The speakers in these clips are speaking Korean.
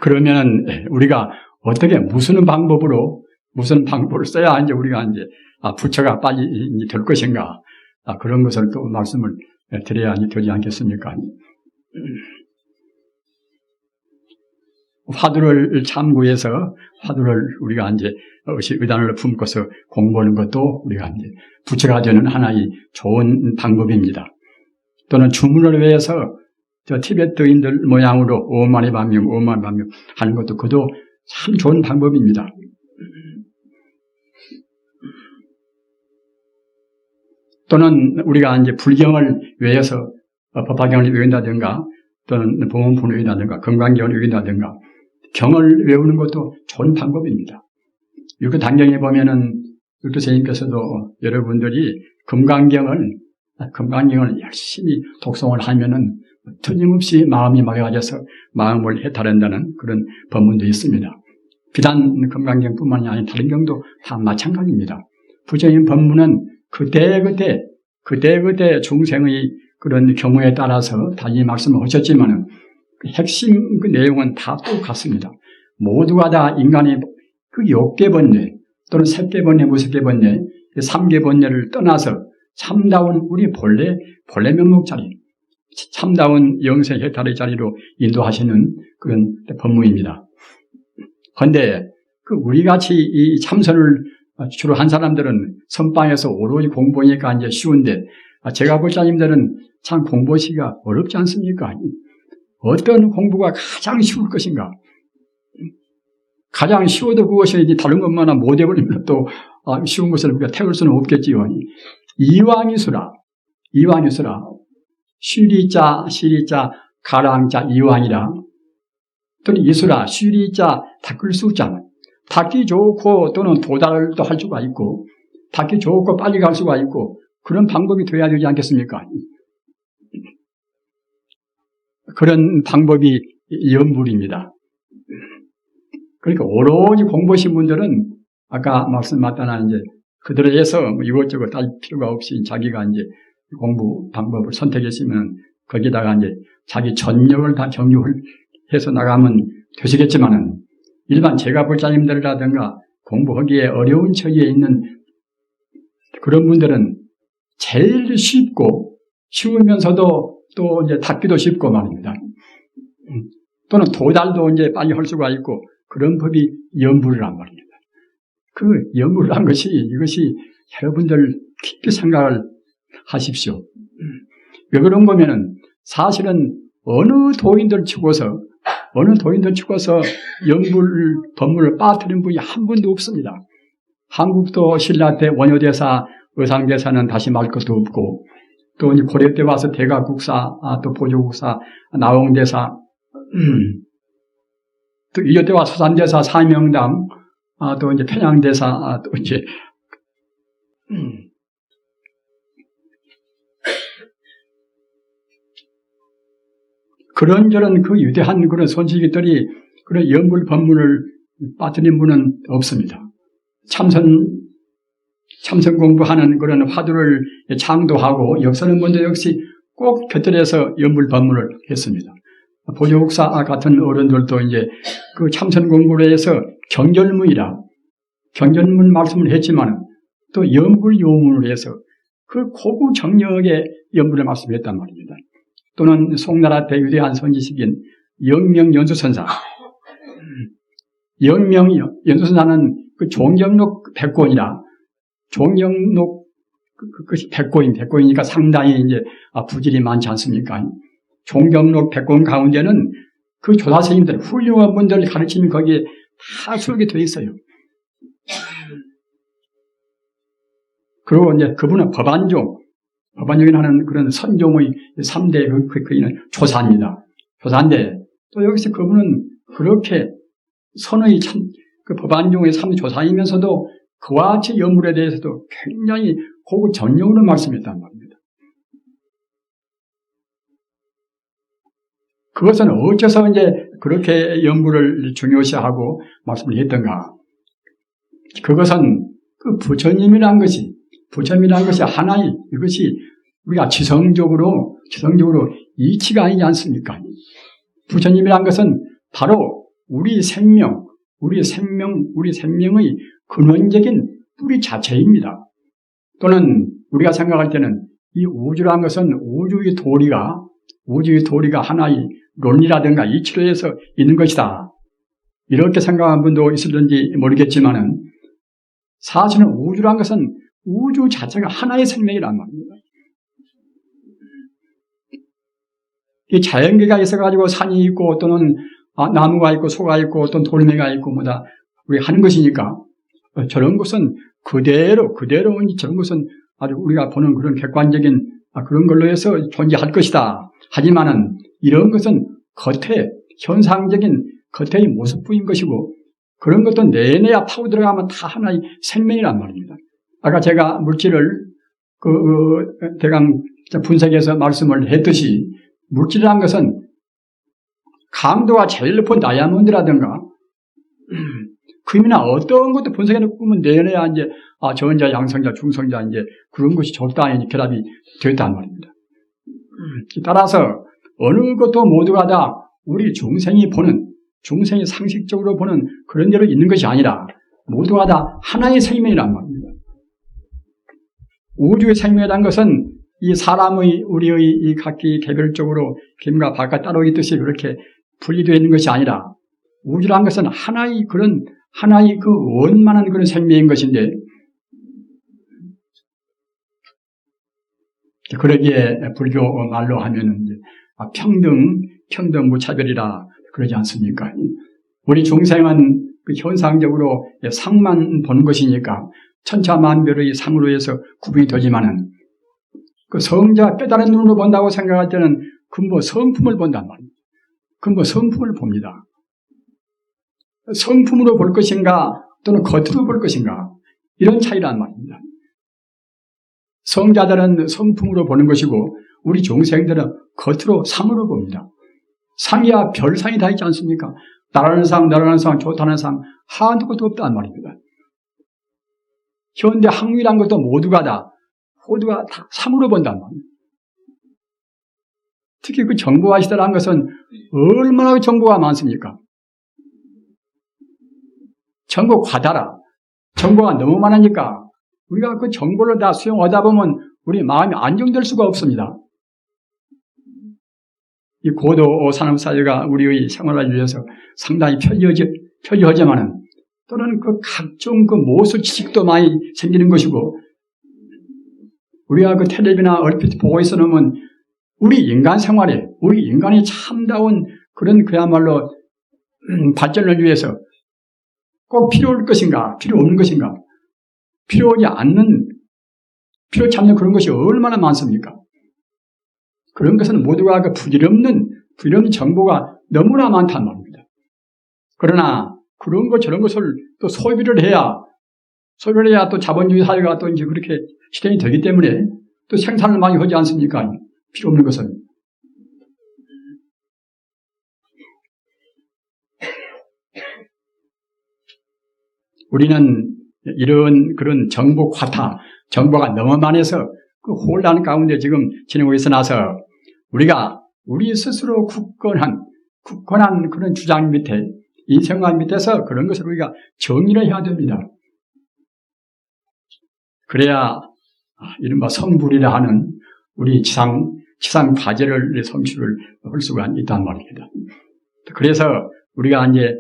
그러면 우리가 어떻게 무슨 방법을 써야 이제 우리가 이제 부처가 빨리 될 것인가, 그런 것을 또 말씀을 드려야 되지 않겠습니까? 화두를 참고해서 화두를 우리가 이제 의단을 품고서 공부하는 것도 우리가 이제 부처가 되는 하나의 좋은 방법입니다. 또는 주문을 위해서 저 티베트인들 모양으로 오만의 반명 하는 것도 그도 참 좋은 방법입니다. 또는 우리가 이제 불경을 위해서 법화경을 외운다든가 또는 봉헌문을 외운다든가 금강경을 외운다든가 경을 외우는 것도 좋은 방법입니다. 육교 단경에 보면은 육도 스님께서도 여러분들이 금강경을 열심히 독송을 하면은 틀림없이 마음이 맑아져서 마음을 해탈한다는 그런 법문도 있습니다. 비단 금강경뿐만이 아닌 다른 경도 다 마찬가지입니다. 부처님 법문은 그때 중생의 그런 경우에 따라서 다 이 말씀을 하셨지만은 그 핵심 그 내용은 다 똑같습니다. 모두가 다 인간의 그 욕계번뇌 또는 색계번뇌, 무색계번뇌, 삼계번뇌를 떠나서 참다운 우리 본래 면목 자리, 참다운 영생 해탈의 자리로 인도하시는 그런 법문입니다. 그런데 그 우리 같이 이 참선을 주로 한 사람들은 선방에서 오로지 공부하니까 이제 쉬운데, 제가 볼 자님들은 참 공부하시기가 어렵지 않습니까? 어떤 공부가 가장 쉬울 것인가? 가장 쉬워도 그것이 이제 다른 것만 못 해버리면 또 쉬운 것을 우리가 태울 수는 없겠지요. 이왕이수라. 쉬리자, 가랑자, 이왕이라. 또는 이수라, 쉬리자, 닦을 수자. 닦기 좋고 또는 도달도 할 수가 있고, 닦기 좋고 빨리 갈 수가 있고, 그런 방법이 되어야 되지 않겠습니까? 그런 방법이 연불입니다. 그러니까 오로지 공부하신 분들은 아까 말씀마다나 이제 그들에 의해서 이것저것 따질 필요가 없이 자기가 이제 공부 방법을 선택했으면 거기다가 이제 자기 전력을 다 경유해서 나가면 되시겠지만은 일반 제가 볼 자님들이라든가 공부하기에 어려운 처지에 있는 그런 분들은 제일 쉬우면서도 또 이제 닦기도 쉽고 말입니다. 또는 도달도 이제 빨리 할 수가 있고 그런 법이 연불이란 말입니다. 그 연불이란 것이 이것이 여러분들 깊이 생각을 하십시오. 왜 그런 거면은 사실은 어느 도인들 치고서 연불 법문을 빠뜨린 분이 한 분도 없습니다. 한국도 신라 때 원효대사, 의상대사는 다시 말 것도 없고, 또 이제 고려 때 와서 대가국사, 또 보조국사, 나홍대사, 또 이조 때 와서 서산대사, 사명담, 또 이제 편양대사, 또 이제 그런저런 그 위대한 그런 선지기들이 그런 연불 법문을 빠뜨린 분은 없습니다. 참선 공부하는 그런 화두를 창도하고 역사는 먼저 역시 꼭 곁들여서 연불 법문을 했습니다. 보조국사 같은 어른들도 이제 그 참선 공부를 해서 경전문 말씀을 했지만 또 연불 요문을 해서 그 고구 정력의 연불을 말씀했단 말입니다. 또는 송나라 때 위대한 선지식인 영명연수선사. 영명연수선사는 그 종경록 100권이라, 종경록 그것이 100권이니까 상당히 이제 부질이 많지 않습니까? 종경록 100권 가운데는 그 조사스님들, 훌륭한 분들 가르침이 거기에 다 수록이 되어 있어요. 그리고 이제 그분은 법안종이라는 그런 선종의 3대 그이는 조사입니다. 조사인데, 또 여기서 그분은 그렇게 선의 그 법안종의 3대 조사이면서도 그와 같이 연불에 대해서도 굉장히 고급 전용으로 말씀했단 말입니다. 그것은 어째서 이제 그렇게 연불을 중요시하고 말씀을 했던가? 그것은 그 부처님이란 것이 하나의, 이것이 우리가 지성적으로 이치가 아니지 않습니까? 부처님이란 것은 바로 우리 생명의 근원적인 뿌리 자체입니다. 또는 우리가 생각할 때는 이 우주라는 것은 우주의 도리가 하나의 논리라든가 이치로 해서 있는 것이다. 이렇게 생각하는 분도 있을는지 모르겠지만은 사실은 우주라는 것은 우주 자체가 하나의 생명이란 말입니다. 이 자연계가 있어가지고 산이 있고 또는 나무가 있고 소가 있고 또는 돌멩이가 있고 뭐다 우리 하는 것이니까 저런 것은 그대로 저런 것은 아주 우리가 보는 그런 객관적인 그런 걸로 해서 존재할 것이다. 하지만은 이런 것은 현상적인 겉의 모습뿐인 것이고 그런 것도 내내야 파고 들어가면 다 하나의 생명이란 말입니다. 아까 제가 물질을 대강 분석해서 말씀을 했듯이 물질이라는 것은 강도가 제일 높은 다이아몬드라든가 금이나 어떤 것도 분석해 놓고 보면 내내야 이제 전자, 양성자, 중성자 이제 그런 것이 적당히 결합이 되었단 말입니다. 따라서 어느 것도 모두가 다 우리 중생이 상식적으로 보는 그런 대로 있는 것이 아니라 모두가 다 하나의 생명이란 말입니다. 우주의 생명이라는 것은 이 사람의 우리의 이 각기 개별적으로 김과 박과 따로 있듯이 그렇게 분리되어 있는 것이 아니라 우주라는 것은 하나의 그 원만한 그런 생명인 것인데 그러기에 불교 말로 하면은 평등 무차별이라 그러지 않습니까? 우리 중생은 그 현상적으로 상만 보는 것이니까 천차만별의 상으로 해서 구분이 되지만은 그 성자 깨달은 눈으로 본다고 생각할 때는 성품을 본단 말입니다. 성품을 봅니다. 성품으로 볼 것인가 또는 겉으로 볼 것인가 이런 차이란 말입니다. 성자들은 성품으로 보는 것이고 우리 중생들은 겉으로 상으로 봅니다. 상이야 별상이 다 있지 않습니까? 나라는 상, 좋다는 상 한도 것도 없단 말입니다. 현대 학문이란 것도 모두가 다 상으로 본단 말입니다. 특히 그 정보화 시대라는 것은 얼마나 정보가 많습니까? 정보 과다라. 정보가 너무 많으니까 우리가 그 정보를 다 수용하다 보면 우리 마음이 안정될 수가 없습니다. 이 고도 산업사회가 우리의 생활을 위해서 상당히 편리하지만은 또는 그 각종 그 모수 지식도 많이 생기는 것이고 우리가 그 텔레비나 얼핏 보고 있어 놓으면 우리 인간 생활에 우리 인간이 참다운 그런 그야말로 발전을 위해서 꼭 필요할 것인가 필요 없는 것인가 필요하지 않는 그런 것이 얼마나 많습니까? 그런 것은 모두가 그 부질없는 정보가 너무나 많단 말입니다. 그러나 그런 것 저런 것을 또 소비를 해야 또 자본주의 사회가 또 이제 그렇게 실행이 되기 때문에 또 생산을 많이 하지 않습니까? 필요 없는 것은. 우리는 이런 그런 정보 과타, 정보가 너무 많아서 그 혼란 가운데 지금 지내고 있어나서 우리 스스로 굳건한 그런 주장 밑에 인생관 밑에서 그런 것을 우리가 정의를 해야 됩니다. 그래야 이른바 성불이라 하는 우리 지상 과제를 성취를 할 수가 있단 말입니다. 그래서 우리가 이제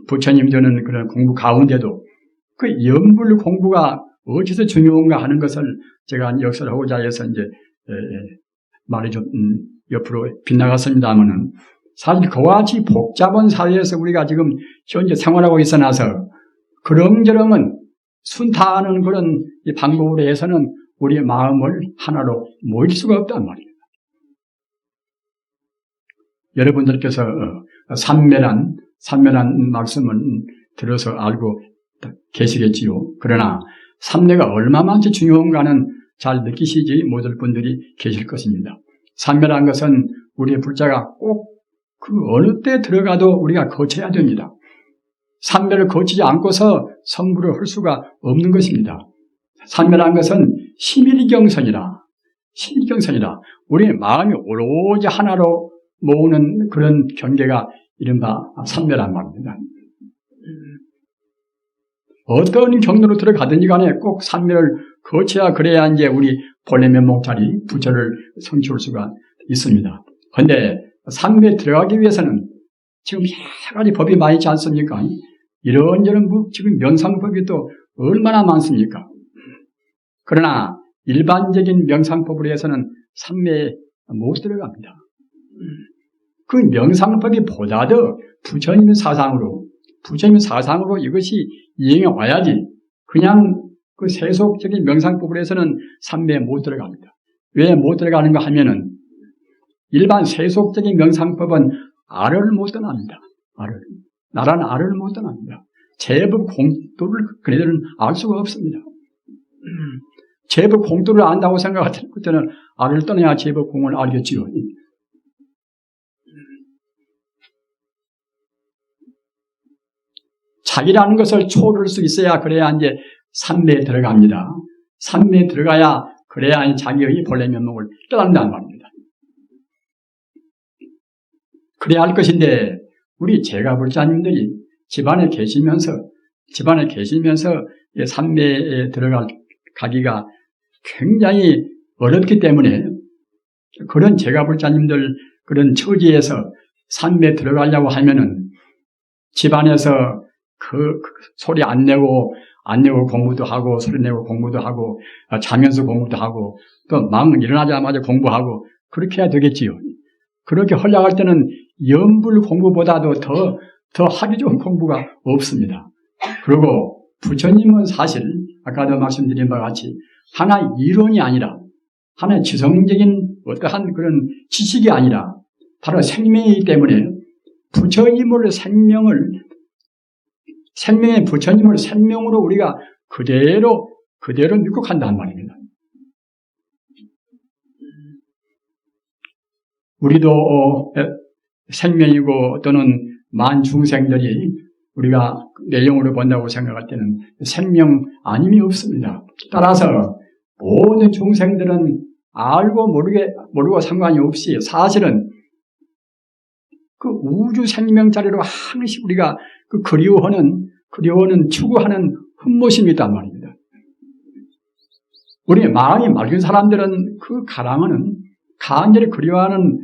부처님들은 그런 공부 가운데도 그 연불 공부가 어디서 중요한가 하는 것을 제가 역설을 하고자 해서 이제 말이 좀 옆으로 빗나갔습니다만은 사실 그와 같이 복잡한 사회에서 우리가 지금 현재 생활하고 있어나서 그런저런은 순탄하는 그런 방법으로 해서는 우리의 마음을 하나로 모일 수가 없단 말이에요. 여러분들께서 삼매란 말씀을 들어서 알고 계시겠지요. 그러나 삼매가 얼마만치 중요한가는 잘 느끼시지 못할 분들이 계실 것입니다. 삼매란 것은 우리의 불자가 꼭 그 어느 때 들어가도 우리가 거쳐야 됩니다. 삼매를 거치지 않고서 성불을 할 수가 없는 것입니다. 삼매란 것은 심일경선이라 우리의 마음이 오로지 하나로 모으는 그런 경계가 이른바 삼매란 말입니다. 어떤 경로로 들어가든지 간에 꼭 삼매를 거쳐야 그래야 이제 우리 본래 면목자리 부처를 성취할 수가 있습니다. 그런데 삼매에 들어가기 위해서는 지금 여러 가지 법이 많이 있지 않습니까? 이런저런 지금 명상법이 또 얼마나 많습니까? 그러나 일반적인 명상법으로 해서는 삼매에 못 들어갑니다. 그 명상법이 보다도 부처님의 사상으로 이것이 이행해 와야지 그냥 그 세속적인 명상법으로 해서는 삼매에 못 들어갑니다. 왜 못 들어가는가 하면은 일반 세속적인 명상법은 알을 못 떠납니다. 나라는 알을 못 떠납니다. 제법 공도를 그네들은 알 수가 없습니다. 제법 공도를 안다고 생각할 때는 알을 떠나야 제법 공을 알겠지요. 자기라는 것을 초월할 수 있어야 그래야 이제 삼매에 들어갑니다. 삼매에 들어가야 그래야 자기의 본래 면목을 깨닫는다는 말입니다. 그래야 할 것인데 우리 제가불자님들이 집안에 계시면서 삼매에 가기가 굉장히 어렵기 때문에 그런 제가불자님들 그런 처지에서 삼매에 들어가려고 하면은 집안에서 그 소리 안 내고 공부도 하고 소리 내고 공부도 하고 자면서 공부도 하고 또 막 일어나자마자 공부하고 그렇게 해야 되겠지요. 그렇게 하려고 할 때는 염불 공부보다도 더 하기 좋은 공부가 없습니다. 그리고 부처님은 사실 아까도 말씀드린 바와 같이 하나의 이론이 아니라 하나의 지성적인 어떠한 그런 지식이 아니라 바로 생명이기 때문에 부처님의 생명으로 우리가 그대로 믿고 간다는 말입니다. 우리도 생명이고 또는 만 중생들이 우리가 내용으로 본다고 생각할 때는 생명 아님이 없습니다. 따라서 모든 중생들은 알고 모르고 상관이 없이 사실은 그 우주 생명자리로 항시 우리가 그 그리워하는 추구하는 흠모심이 있단 말입니다. 우리 마음이 맑은 사람들은 그 가랑은 간절히 그리워하는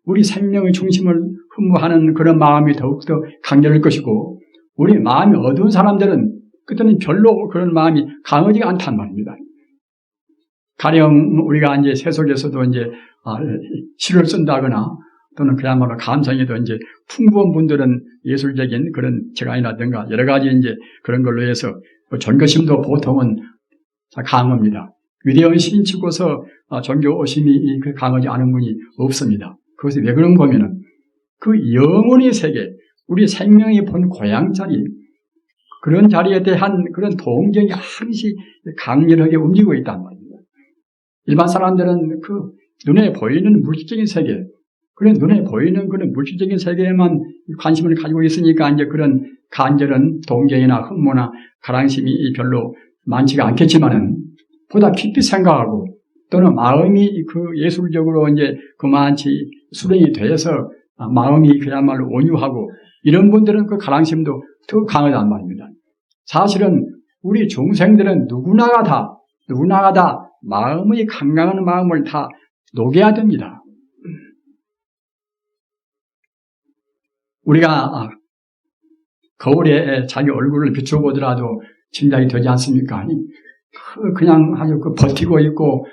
우리 생명의 중심을 흠모하는 그런 마음이 더욱더 강렬할 것이고 우리 마음이 어두운 사람들은 그때는 별로 그런 마음이 강하지가 않단 말입니다. 가령 우리가 이제 세속에서도 이제 시를 쓴다거나 또는 그야말로 감성에도 이제 풍부한 분들은 예술적인 그런 재간이라든가 여러 가지 이제 그런 걸로 해서 존경심도 보통은 강합니다. 위대한 시인치고서 존경심이 강하지 않은 분이 없습니다. 그것이 왜 그런가 보면은 그 영혼의 세계, 우리 생명이 본 고향 자리, 그런 자리에 대한 그런 동경이 항시 강렬하게 움직이고 있단 말입니다. 일반 사람들은 그 눈에 보이는 물질적인 세계, 그런 눈에 보이는 그런 물질적인 세계에만 관심을 가지고 있으니까 이제 그런 간절한 동경이나 흠모나 가랑심이 별로 많지가 않겠지만은 보다 깊이 생각하고 또는 마음이 그 예술적으로 이제 그만치 수련이 돼서 마음이 그야말로 온유하고 이런 분들은 그 가랑심도 더 강하단 말입니다. 사실은 우리 중생들은 누구나가 다 마음의 강강한 마음을 다 녹여야 됩니다. 우리가 거울에 자기 얼굴을 비춰보더라도 짐작이 되지 않습니까? 그냥 아주 버티고 있고,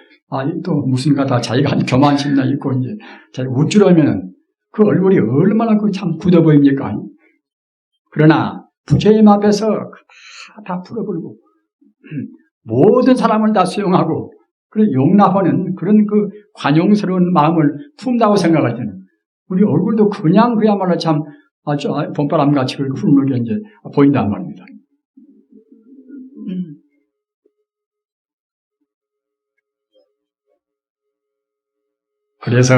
또 무슨 가다 자기가 교만심나 있고, 이제, 잘 우쭐하면 그 얼굴이 얼마나 참 굳어 보입니까? 그러나 부처님 앞에서 다 풀어버리고, 모든 사람을 다 수용하고, 그런 용납하는 그런 그 관용스러운 마음을 품다고 생각할 때는, 우리 얼굴도 그냥 그야말로 참 아주 봄바람같이 그렇게 훌륭하게 이제 보인단 말입니다. 그래서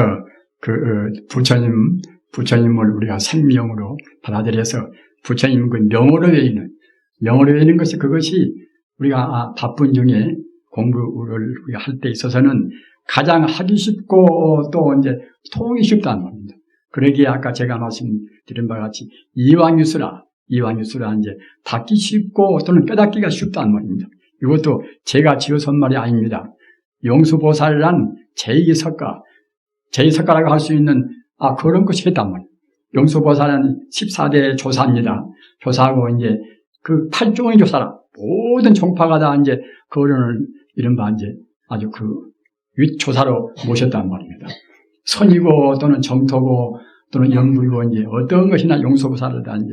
그 부처님을 우리가 생명으로 받아들여서 부처님 그 명으로 외우는 것이 그것이 우리가 바쁜 중에 공부를 할 때 있어서는 가장 하기 쉽고 또 이제 통하기 쉽다는 겁니다. 그러기에 아까 제가 말씀드린 바와 같이 이왕유수라 이제 닫기 쉽고 또는 깨닫기가 쉽다는 말입니다. 이것도 제가 지어선 말이 아닙니다. 용수보살이란 제2석가라고 할 수 있는 그런 것이 있단 말이에요. 용수보살은 14대 조사입니다. 조사하고 이제 그 8종의 조사라 모든 종파가 다 이제 그거를 이른바 이제 아주 그 윗조사로 모셨단 말입니다. 선이고 또는 정토고 또는 영불고 이제 어떤 것이나 용수보살을 다 이제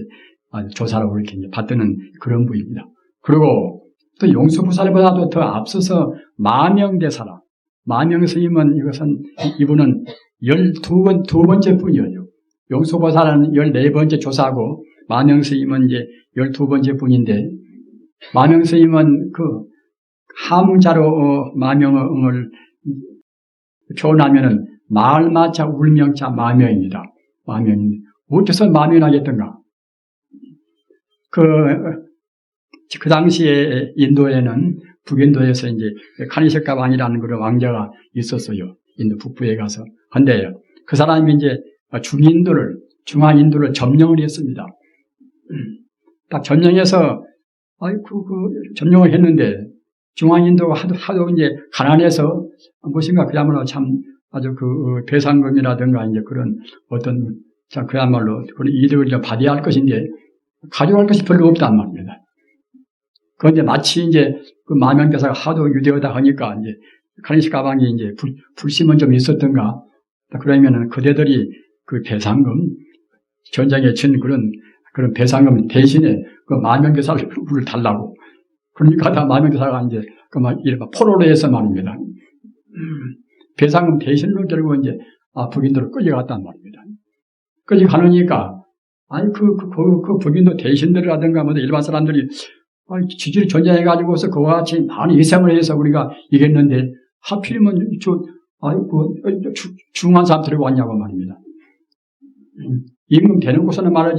조사로 이렇게 이제 받드는 그런 부입니다. 그리고 또 용수보살보다도 더 앞서서 마명대사라. 마명스님은 이분은 12번째 분이에요. 용수보살은 14번째 조사고 마명스님은 이제 12번째 분인데 마명스님은 그 함자로 마명을 표현하면은 말마자 울명자 마명입니다. 마명입니다. 어째서 마명을 하겠던가? 그 당시에 인도에는 북인도에서 이제 카니세카 왕이라는 그런 왕자가 있었어요. 인도 북부에 가서. 근데 그 사람이 이제 중앙인도를 점령을 했습니다. 딱 점령해서 점령을 했는데 중앙인도가 하도 이제 가난해서 무엇인가 그야말로 참 아주 그 배상금이라든가 이제 그런 어떤 그야말로 그런 이득을 받아야 할 것인데 가져갈 것이 별로 없단 말입니다. 그런데 마치 이제 그 마명대사가 하도 유대하다 하니까 이제 카니시카 왕이 이제 불심은 좀 있었던가 그러면은 그대들이 그 배상금 전쟁에 진 그런 배상금 대신에 그 마명대사를 달라고 그러니까 다 마명대사가 이제 이른바 포로로 해서 말입니다. 배상금 대신으로 결국 이제 북인도를 끌려갔단 말입니다. 끌려가니까 그 북인도 대신들이라든가 뭐 일반 사람들이 지지를 전쟁해가지고서 그와 같이 많은 희생을 해서 우리가 이겼는데 하필이면 중한 사람 데리고 왔냐고 말입니다. 임금 되는 곳에는 말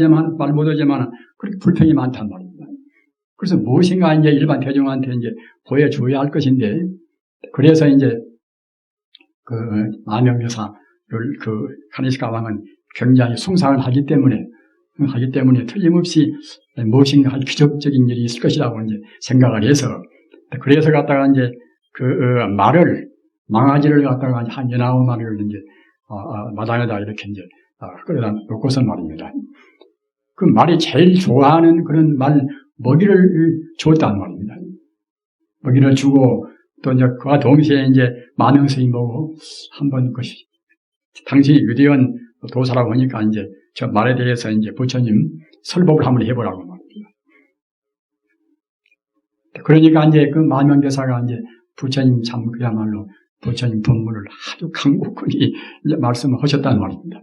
못하지만 그렇게 불평이 많단 말입니다. 그래서 무엇인가 이제 일반 대중한테 이제 보여줘야 할 것인데 그래서 이제 그 마명대사를 그 카니시카 왕은 굉장히 숭상을 하기 때문에 틀림없이 무엇인가 기적적인 일이 있을 것이라고 이제 생각을 해서 그래서 갖다가 이제 그 망아지를 갖다가 한 19마리를 이제 마당에다 이렇게 이제 끌어다 놓고서 말입니다. 그 말이 제일 좋아하는 그런 먹이를 줬단 말입니다. 먹이를 주고 또 이제 그와 동시에 이제 마명스님 보고 한번 당신이 위대한 도사라고 하니까 이제 저 말에 대해서 이제 부처님 설법을 한번 해보라고 말입니다. 그러니까 이제 그 마명대사가 이제 부처님 참 그야말로 부처님 법문을 아주 강곡하게 이제 말씀을 하셨다는 말입니다.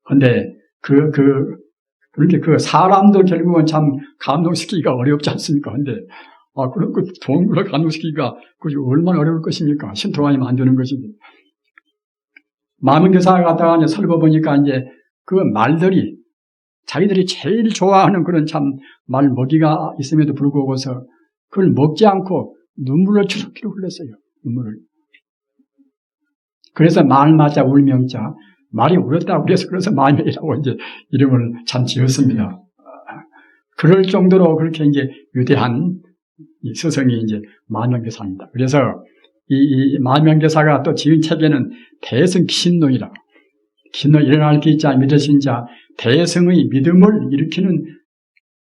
근데 그렇게 그 사람도 결국은 참 감동시키기가 어렵지 않습니까? 근데 그런 그 동물을 감동시키기가 그게 얼마나 어려울 것입니까? 신통하면 안 되는 것인데. 마명대사가 갖다가 이제 설법보니까 이제 그 말들이 자기들이 제일 좋아하는 그런 참 말 먹이가 있음에도 불구하고서 그걸 먹지 않고 눈물을 주룩주룩 흘렸어요. 눈물을. 그래서 말마자 울명자 말이 울었다고 그래서 마명이라고 이제 이름을 참 지었습니다. 그럴 정도로 그렇게 이제 위대한 이 스승이 이제 마명대사입니다. 그래서 이 마명대사가 또 지은 책에는 대승 신론이라 신론 일어날 게 있자 믿으신 자 대승의 믿음을 일으키는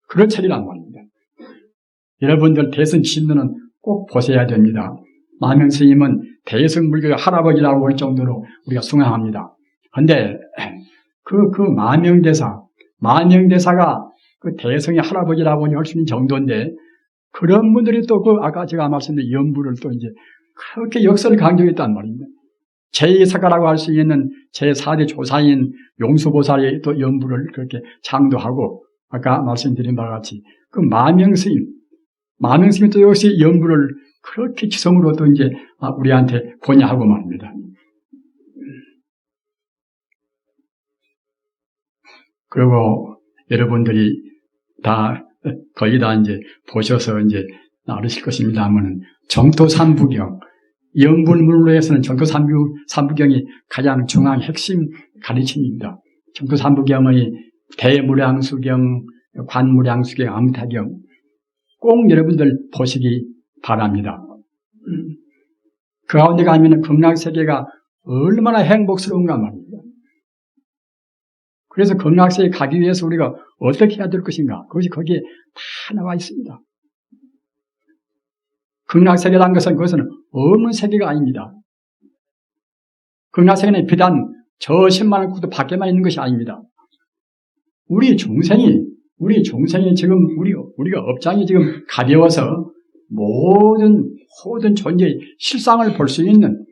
그런 책이란 말입니다. 여러분들 대승 신론은 꼭 보셔야 됩니다. 마명스님은 대승 불교의 할아버지라고 할 정도로 우리가 숭앙합니다. 그런데 그 마명대사가 그 대승의 할아버지라고 할 수 있는 정도인데 그런 분들이 또 아까 제가 말씀드린 연부를 또 이제 그렇게 역사를 강조했단 말입니다. 제2사가라고 할 수 있는 제4대 조사인 용수보살이 또 연부를 그렇게 창도하고 아까 말씀드린 바와 같이 그 마명스님이 또 역시 연부를 그렇게 지성으로 또 이제 우리한테 권유하고 말입니다. 그리고 여러분들이 거의 다 이제 보셔서 이제 알으실 것입니다 하면은 정토삼부경 연불문로에서는 정토삼부경이 가장 중앙 핵심 가르침입니다. 정토삼부경의 대무량수경, 관무량수경, 암타경 꼭 여러분들 보시기 바랍니다. 그 가운데 가면 극락세계가 얼마나 행복스러운가 말입니다. 그래서 극락세계에 가기 위해서 우리가 어떻게 해야 될 것인가? 그것이 거기에 다 나와 있습니다. 극락세계라는 것은 그것은 없는 세계가 아닙니다. 극락세계는 비단 저 10만원 국도 밖에만 있는 것이 아닙니다. 우리 중생이 지금 우리가 업장이 지금 가벼워서 모든 존재의 실상을 볼 수 있는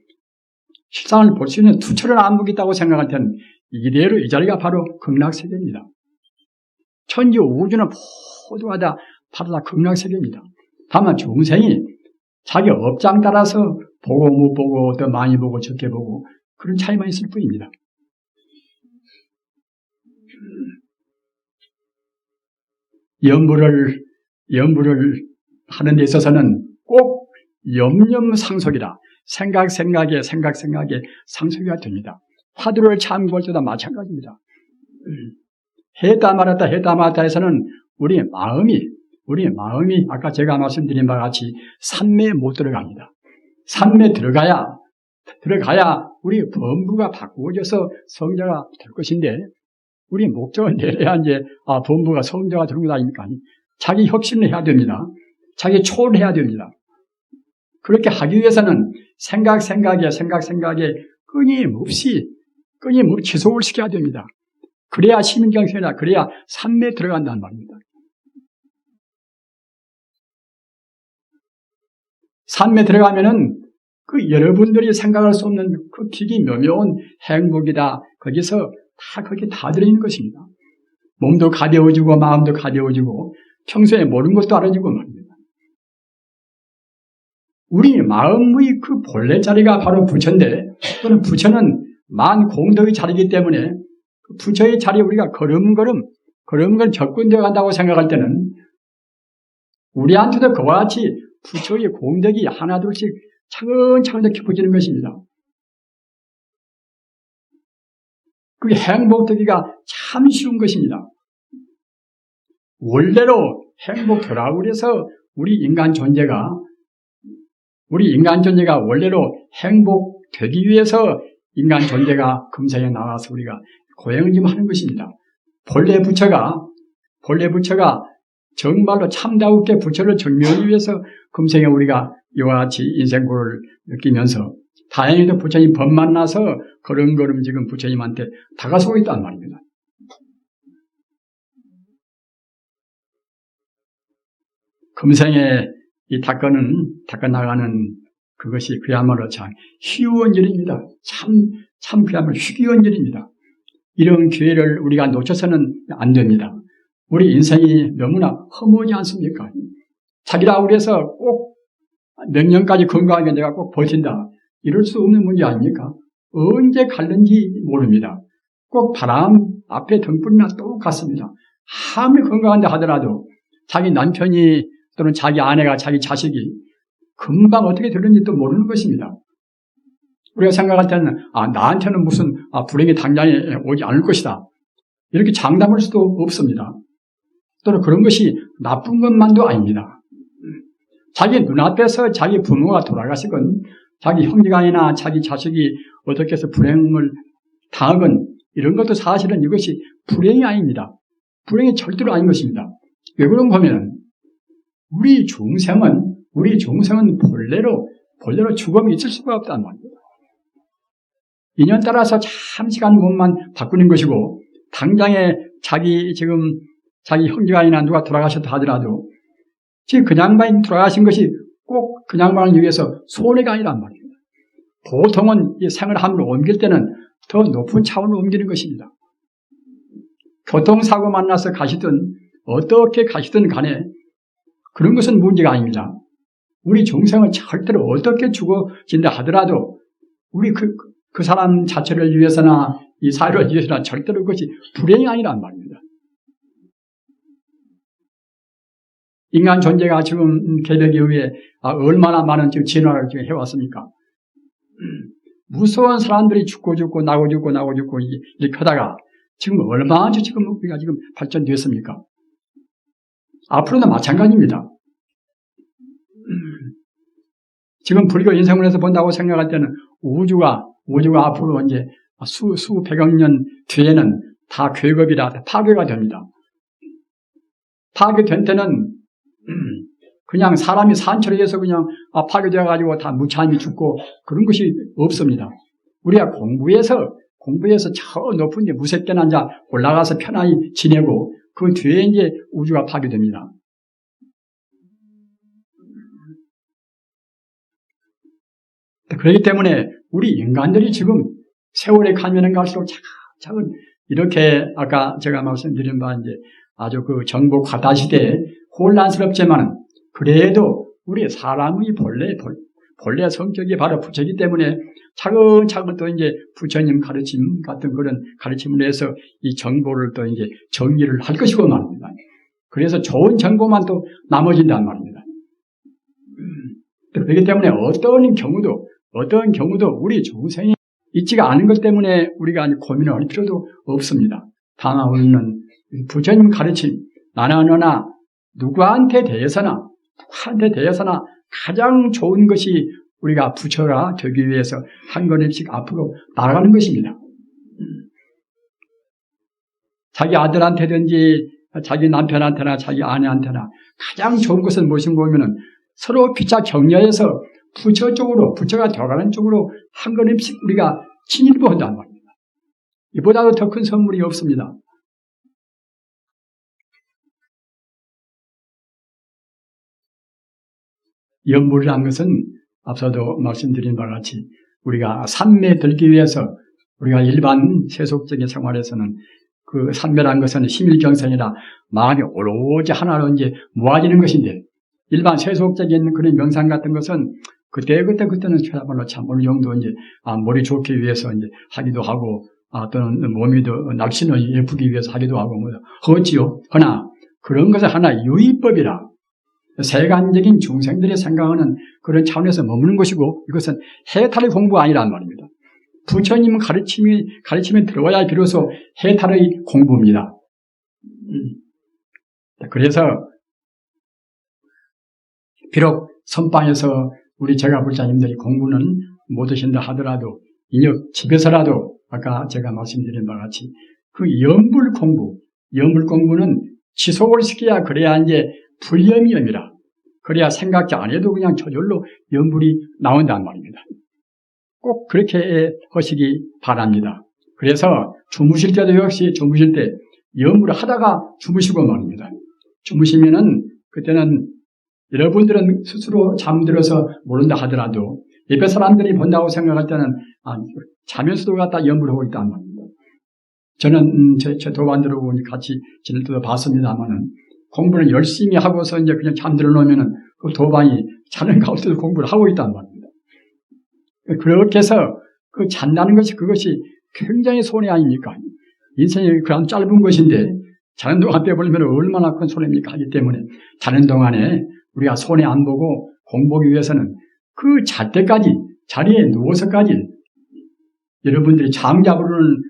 투철한 안목이 있다고 생각할 때는 이대로 이 자리가 바로 극락세계입니다. 천지 우주는 모두가 다 바로 다 극락세계입니다. 다만 중생이 자기 업장 따라서 보고 못 보고 더 많이 보고 적게 보고 그런 차이만 있을 뿐입니다. 연부를 하는 데 있어서는 꼭 염념상속이라 생각에 상속이가 됩니다. 화두를 참 볼 때도 마찬가지입니다. 했다 말았다 해서는 우리 마음이 아까 제가 말씀드린 바와 같이 산매에 못 들어갑니다. 산매에 들어가야 우리 범부가 바꾸어져서 성자가 될 것인데 우리 목적은 내려야 이제 범부가 성자가 되는 것 아닙니까? 자기 혁신을 해야 됩니다. 자기 초월을 해야 됩니다. 그렇게 하기 위해서는 생각에 끊임없이 지속을 시켜야 됩니다. 그래야 시민경생이다. 그래야 산매에 들어간다는 말입니다. 산매에 들어가면은 그 여러분들이 생각할 수 없는 그 기기 묘묘한 행복이다. 거기서 거기 다 들어있는 것입니다. 몸도 가벼워지고 마음도 가벼워지고 평소에 모르는 것도 알아지고 말입니다. 우리 마음의 그 본래 자리가 바로 부처인데 또는 부처는 만 공덕의 자리이기 때문에 그 부처의 자리에 우리가 걸음걸음 접근되어 간다고 생각할 때는 우리한테도 그와 같이 부처의 공덕이 하나둘씩 차근차근 깊어지는 것입니다. 그게 행복되기가 참 쉬운 것입니다. 원래로 행복하라고 그래서 우리 인간 존재가 원래로 행복되기 위해서 인간 존재가 금생에 나와서 우리가 고행을 좀 하는 것입니다. 본래 부처가 정말로 참다우게 부처를 증명하기 위해서 금생에 우리가 이와 같이 인생고를 느끼면서 다행히도 부처님 법 만나서 걸음걸음 지금 부처님한테 다가서고 있단 말입니다. 금생에 이 닦아나가는 그것이 그야말로 참 희귀한 일입니다. 참 그야말로 희귀한 일입니다. 이런 기회를 우리가 놓쳐서는 안 됩니다. 우리 인생이 너무나 허무하지 않습니까? 자기라고 그래서 꼭 몇 년까지 건강하게 내가 꼭 버틴다. 이럴 수 없는 문제 아닙니까? 언제 갈는지 모릅니다. 꼭 바람 앞에 등불이나 똑같습니다. 아무리 건강한데 하더라도 자기 남편이 또는 자기 아내가 자기 자식이 금방 어떻게 되는지 또 모르는 것입니다. 우리가 생각할 때는 나한테는 무슨 불행이 당장에 오지 않을 것이다. 이렇게 장담할 수도 없습니다. 또는 그런 것이 나쁜 것만도 아닙니다. 자기 눈앞에서 자기 부모가 돌아가시건 자기 형제간이나 자기 자식이 어떻게 해서 불행을 당하건 이런 것도 사실은 이것이 불행이 아닙니다. 불행이 절대로 아닌 것입니다. 왜 그런가 하면 우리 중생은 본래로 죽음이 있을 수가 없단 말입니다. 인연 따라서 잠시간 몸만 바꾸는 것이고 당장에 자기 형제간이나 누가 돌아가셨다 하더라도 지금 그 양반이 돌아가신 것이 꼭 그 양반을 위해서 손해가 아니란 말입니다. 보통은 이 생을 옮길 때는 더 높은 차원으로 옮기는 것입니다. 교통사고 만나서 가시든 어떻게 가시든 간에 그런 것은 문제가 아닙니다. 우리 중생은 절대로 어떻게 죽어진다 하더라도 우리 그 사람 자체를 위해서나 이 사회를 위해서나 절대로 그것이 불행이 아니란 말입니다. 인간 존재가 지금 개벽 이후에 얼마나 많은 지금 진화를 지금 해왔습니까? 무서운 사람들이 죽고 나고 죽고 이렇게 하다가 지금 얼마나 지금 우리가 지금 발전됐습니까? 앞으로도 마찬가지입니다. 지금 불교 인생문에서 본다고 생각할 때는 우주가 앞으로 이제 수백억 년 뒤에는 다 괴겁이라 파괴가 됩니다. 파괴된 때는 그냥 사람이 산처럼 해서 그냥 파괴되어가지고 다 무참히 죽고 그런 것이 없습니다. 우리가 공부해서 저 높은 데 무섭게 앉아 올라가서 편안히 지내고 그 뒤에 이제 우주가 파괴됩니다. 그렇기 때문에 우리 인간들이 지금 세월이 가면은 갈수록 차근 이렇게 아까 제가 말씀드린 바 이제 아주 그 정보 과다 시대에 혼란스럽지만 그래도 우리 사람의 본래 성격이 바로 부처이기 때문에 차근차근 또 이제 부처님 가르침 같은 그런 가르침을 해서 이 정보를 또 이제 정리를 할 것이고 말입니다. 그래서 좋은 정보만 또 남아진단 말입니다. 그렇기 때문에 어떤 경우도 우리 중생이 있지가 않은 것 때문에 우리가 고민을 할 필요도 없습니다. 다만 우리는 부처님 가르침, 나나 너나 누구한테 대해서나 가장 좋은 것이 우리가 부처가 되기 위해서 한 걸음씩 앞으로 나아가는 것입니다. 자기 아들한테든지 자기 남편한테나 자기 아내한테나 가장 좋은 것은 무엇인가 보면은 서로 피차 격려해서 부처가 되어가는 쪽으로 한 걸음씩 우리가 진일보한단 말입니다. 이보다도 더 큰 선물이 없습니다. 연불이라는 것은 앞서도 말씀드린 바와 같이 우리가 삼매에 들기 위해서 우리가 일반 세속적인 생활에서는 그 삼매라는 것은 심일경선이라 마음이 오로지 하나로 이제 모아지는 것인데 일반 세속적인 그런 명상 같은 것은 그때는 최소한으로 참 어느 정도 이제 머리 좋기 위해서 이제 하기도 하고 또는 몸이 더 날씬하게 예쁘기 위해서 하기도 하고 하지요. 그러나 그런 것은 하나 유의법이라 세간적인 중생들의 생각하는 그런 차원에서 머무는 것이고 이것은 해탈의 공부가 아니란 말입니다. 부처님 가르침에 들어와야 비로소 해탈의 공부입니다. 그래서 비록 선방에서 우리 제가불자님들이 공부는 못하신다 하더라도 인역 집에서라도 아까 제가 말씀드린 바와 같이 그 연불 공부는 지속을 시켜야 그래야 이제 불염이염이라 그래야 생각지 안 해도 그냥 저절로 연불이 나온단 말입니다. 꼭 그렇게 하시기 바랍니다. 그래서 주무실 때도 역시 주무실 때 연불을 하다가 주무시고 말입니다. 주무시면은 그때는 여러분들은 스스로 잠들어서 모른다 하더라도 옆에 사람들이 본다고 생각할 때는 자면서도 갖다 연불하고 있단 말입니다. 저는 제 도반들하고 같이 지낼 때도 봤습니다만은 공부를 열심히 하고서 이제 그냥 잠들어 놓으면은 그 도반이 자는 가운데도 공부를 하고 있단 말입니다. 그렇게 해서 그 잔다는 그것이 굉장히 손해 아닙니까? 인생이 그런 짧은 것인데 자는 동안 빼버리면 얼마나 큰 손해입니까? 하기 때문에 자는 동안에 우리가 손해 안 보고 공부하기 위해서는 그 잘 때까지 자리에 누워서까지 여러분들이 잠 잡으려는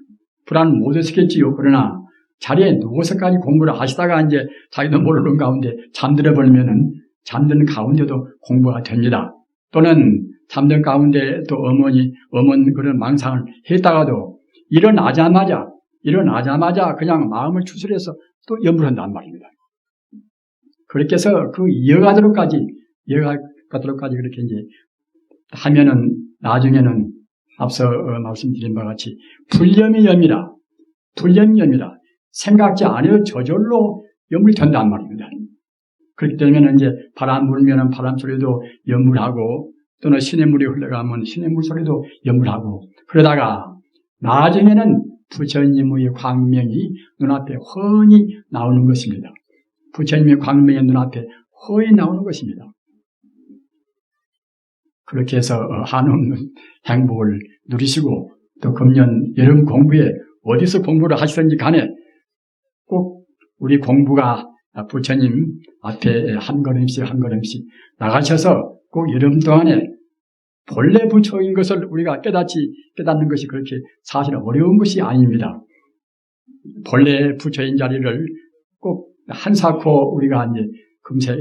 불안 못 했겠지요. 그러나 자리에 누워서까지 공부를 하시다가 이제 자기도 모르는 가운데 잠들어 버리면은 잠드는 가운데도 공부가 됩니다. 또는 잠든 가운데 또 어머니 그런 망상을 했다가도 일어나자마자 그냥 마음을 추스려서 또 연불한단 말입니다. 그렇게 해서 그 이어가도록까지 그렇게 이제 하면은 나중에는 앞서 말씀드린 바와 같이 불념이 염이라 생각지 않아도 저절로 연불이 된단 말입니다. 그렇기 때문에 이제 바람 불면은 바람 소리도 연불하고 또는 시냇물이 흘러가면 시냇물 소리도 연불하고 그러다가 나중에는 부처님의 광명이 눈앞에 훤히 나오는 것입니다. 부처님의 광명이 눈앞에 훤히 나오는 것입니다. 그렇게 해서 한없는 행복을 누리시고 또 금년 여름 공부에 어디서 공부를 하시든지 간에 꼭 우리 공부가 부처님 앞에 한 걸음씩 나가셔서 꼭 여름 동안에 본래 부처인 것을 우리가 깨닫는 것이 그렇게 사실은 어려운 것이 아닙니다. 본래 부처인 자리를 꼭 한사코 우리가 이제 금세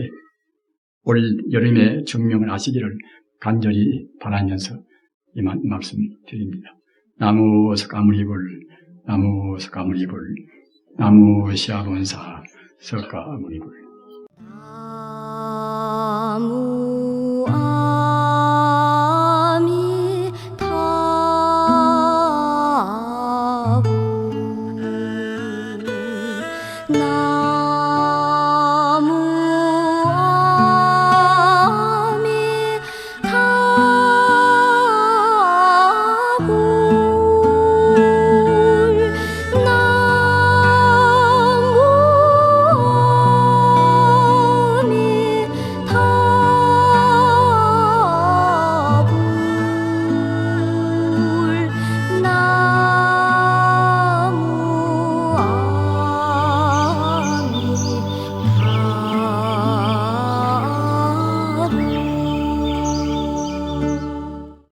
올 여름에 증명을 하시기를 간절히 바라면서 이만 말씀 드립니다. 나무 석가모니불, 나무 석가모니불, 나무 시아본사 석가모니불.